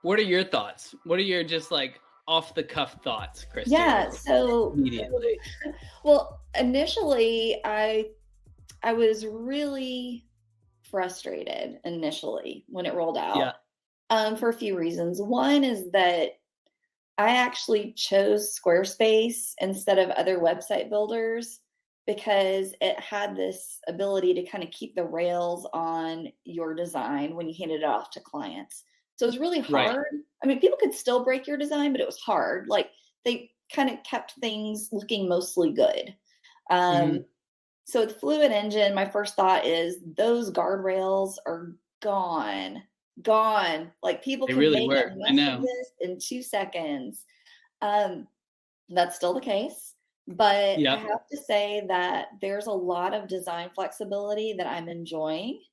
What are your thoughts? What are your just like off the cuff thoughts, Christy? Yeah, so Immediately. well, initially I was really frustrated initially when it rolled Yeah. out, for a few reasons. One is that I actually chose Squarespace instead of other website builders because it had this ability to kind of keep the rails on your design when you handed it off to clients. So it was really Right. hard. I mean, people could still break your design, but it was hard. Like they kind of kept things looking mostly good. Um, Hmm. so with Fluid Engine, my first thought is those guardrails are gone, gone. Like people They can really make a were. I mess of know. this in 2 seconds. Um, that's still the case, but I Yep. have to say that there's a lot of design flexibility that I'm enjoying.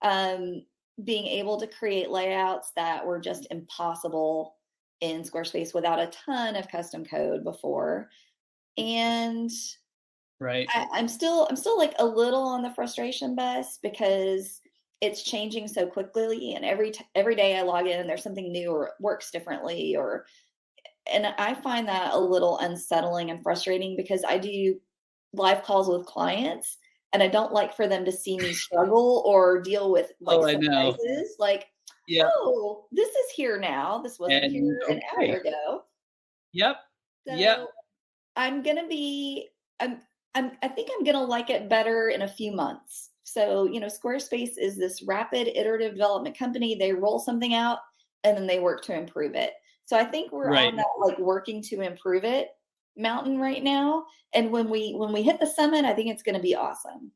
Um, Being able to create layouts that were just impossible in Squarespace without a ton of custom code before. And Right. I'm still like a little on the frustration bus because it's changing so quickly, and every day I log in and there's something new or it works differently, or and I find that a little unsettling and frustrating because I do live calls with clients and I don't like for them to see me struggle or deal with like Oh, I know. surprises like, Yep. oh, this is here now. This wasn't And here an hour okay. ago. Yep. Yep. So I'm gonna be I think I'm gonna like it better in a few months. So, Squarespace is this rapid iterative development company. They roll something out and then they work to improve it. So I think we're Right. on that like working to improve it mountain right now. And when we hit the summit, I think it's gonna be awesome.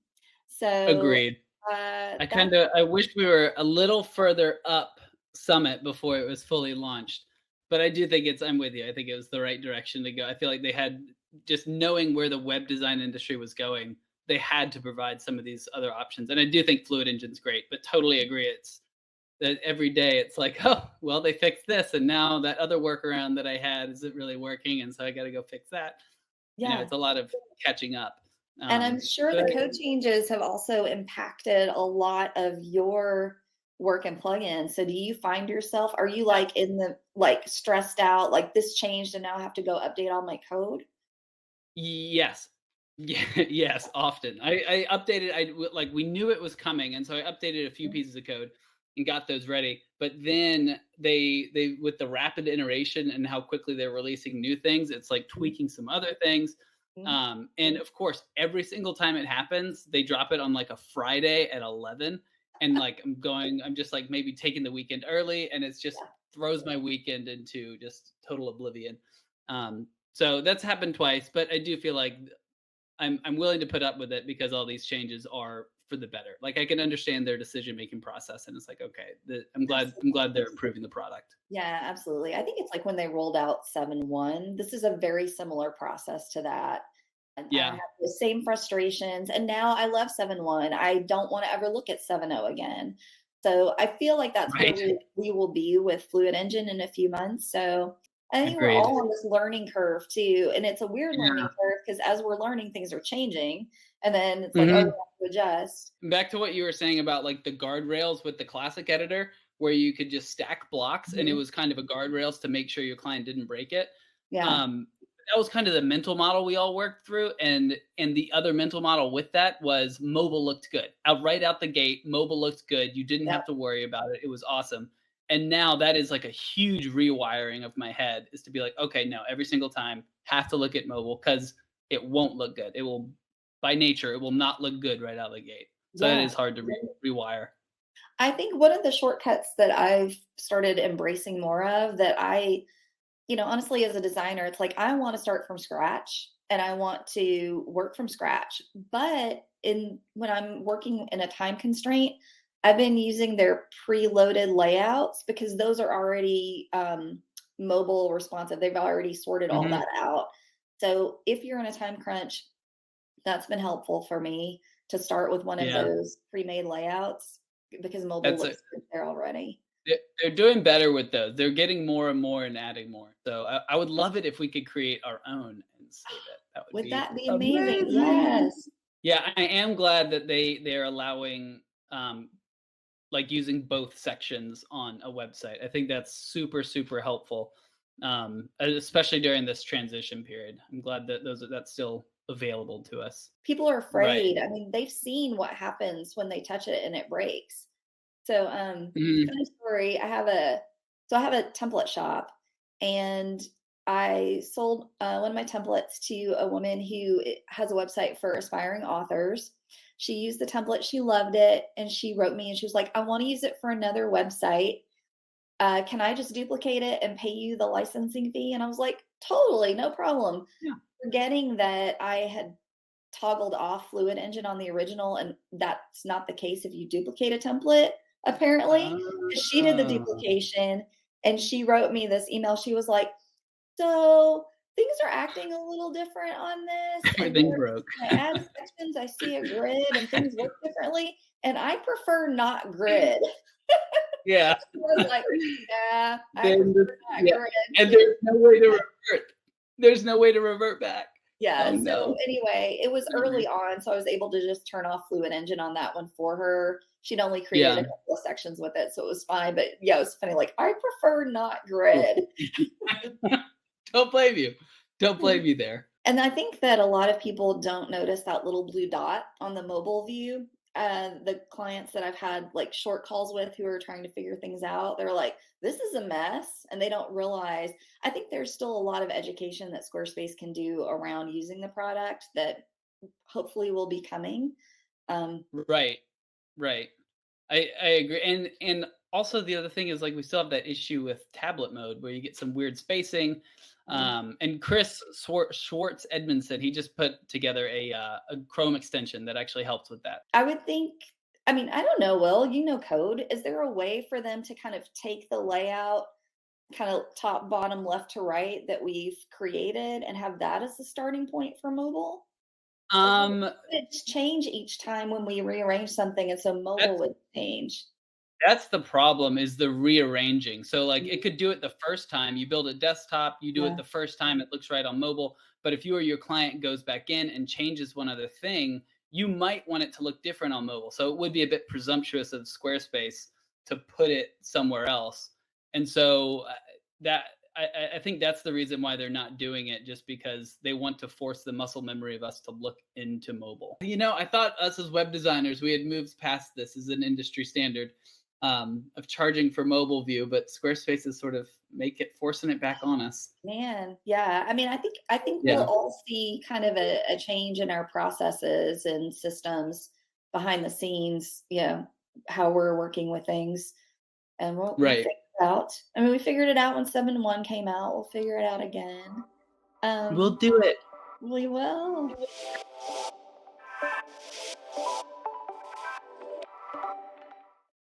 So Agreed. that's I wish we were a little further up Summit before it was fully launched. But I do think I'm with you. I think it was the right direction to go. I feel like they had just knowing where the web design industry was going, they had to provide some of these other options. And I do think Fluid Engine's great, but totally agree. It's that every day it's like, oh, well, they fixed this, and now that other workaround that I had isn't really working, and so I got to go fix that. yeah. It's a lot of catching up. And I'm sure But the I, code changes have also impacted a lot of your work and plugins. So do you find yourself, are you yeah. like in the like stressed out, like this changed and now I have to go update all my code? Yes. Yeah, yes, often. I updated like we knew it was coming, and so I updated a few pieces of code and got those ready. But then they with the rapid iteration and how quickly they're releasing new things, it's like tweaking some other things. Mhm. And of course, every single time it happens, they drop it on like a Friday at 11, and like I'm just like maybe taking the weekend early, and it's just Yeah. throws my weekend into just total oblivion. So that's happened twice, but I do feel like I'm willing to put up with it because all these changes are for the better. Like I can understand their decision making process, and it's like okay, I'm glad they're improving the product. Yeah, absolutely. I think it's like when they rolled out 7.1, this is a very similar process to that. And I have Yeah, the same frustrations. And now I love 7.1. I don't want to ever look at 7.0 again. So I feel like that's where right. we will be with Fluid Engine in a few months. So I think we're Agreed. all on this learning curve too. And it's a weird learning Yeah. curve because as we're learning, things are changing. And then it's like, oh, Hmm. we have to adjust. Back to what you were saying about like the guardrails with the classic editor, where you could just stack blocks, and it Mhm. was kind of a guardrails to make sure your client didn't break it. Yeah. Um, that was kind of the mental model we all worked through, and the other mental model with that was mobile looked good. Right out the gate, mobile looked good. You didn't Yeah. have to worry about it. It was awesome. And now that is like a huge rewiring of my head is to be like, okay, no, every single time have to look at mobile because it won't look good. It will, by nature, it will not look good right out of the gate. So that Yeah. is hard to rewire. I think one of the shortcuts that I've started embracing more of that honestly, as a designer, it's like I want to start from scratch and I want to work from scratch. But when I'm working in a time constraint, I've been using their preloaded layouts because those are already mobile responsive. They've already sorted all Mhm. that out. So if you're in a time crunch, that's been helpful for me to start with one of Yeah, those pre-made layouts because mobile that's a looks good there already. they're doing better with those. They're getting more and more and adding more. So I would love it if we could create our own and save it. That would Would be that be amazing? amazing. Yes. Yeah, I am glad that they're allowing like using both sections on a website. I think that's super, super helpful, especially during this transition period. I'm glad that that's still available to us. People are Right. afraid. I mean, they've seen what happens when they touch it and it breaks. So, Mhm. funny story, I have a template shop, and I sold, one of my templates to a woman who has a website for aspiring authors. She used the template, she loved it, and she wrote me and she was like, "I wanna use it for another website. Can I just duplicate it and pay you the licensing fee?" And I was like, "Totally, no problem." Yeah. Forgetting that I had toggled off Fluid Engine on the original, and that's not the case if you duplicate a template, apparently. 'Cause she did the Oh. duplication, and she wrote me this email. She was like, "So, things are acting a little different on this, and Everything where broke. I add sections, I see a grid and things look differently, and I prefer not grid." Yeah. I was like, "Yeah, I Then prefer the not yeah, grid and too." there's no way to revert. There's no way to revert back. Oh, Yeah, so no. anyway, it was Nightmare. early on, so I was able to just turn off Fluid Engine on that one for her. She'd only created Yeah. a couple of sections with it, so it was fine, but yeah, it was funny, like, "I prefer not Oof. grid." Don't blame you. Don't blame you there. And I think that a lot of people don't notice that little blue dot on the mobile view. The clients that I've had like short calls with who are trying to figure things out, they're like, "This is a mess," and they don't realize. I think there's still a lot of education that Squarespace can do around using the product that hopefully will be coming. Um, Right. Right. I agree, and also the other thing is, like, we still have that issue with tablet mode where you get some weird spacing, mm, and Chris Schwartz Edmondson, he just put together a Chrome extension that actually helps with that. I would think, I mean, I don't know, Will, you know code. Is there a way for them to kind of take the layout kind of top, bottom, left to right that we've created and have that as the starting point for mobile? Like, would Um, it change each time when we rearrange something, and so mobile that's would change? that's the problem is the rearranging. So, like, it Mhm. could do it the first time. You build a desktop, you do it Yeah. the first time, it looks right on mobile. But if you or your client goes back in and changes one other thing, you might want it to look different on mobile. So it would be a bit presumptuous of Squarespace to put it somewhere else. And so that I think that's the reason why they're not doing it, just because they want to force the muscle memory of us to look into mobile. I thought us as web designers, we had moved past this as an industry standard, of charging for mobile view, but Squarespace is sort of forcing it back on us. Man, yeah. I mean, I think we'll Yeah. all see kind of a change in our processes and systems behind the scenes, how we're working with things, and we'll Right. figure it out. I mean, we figured it out when 7.1 came out. We'll figure it out again. We'll Um, do it. we will.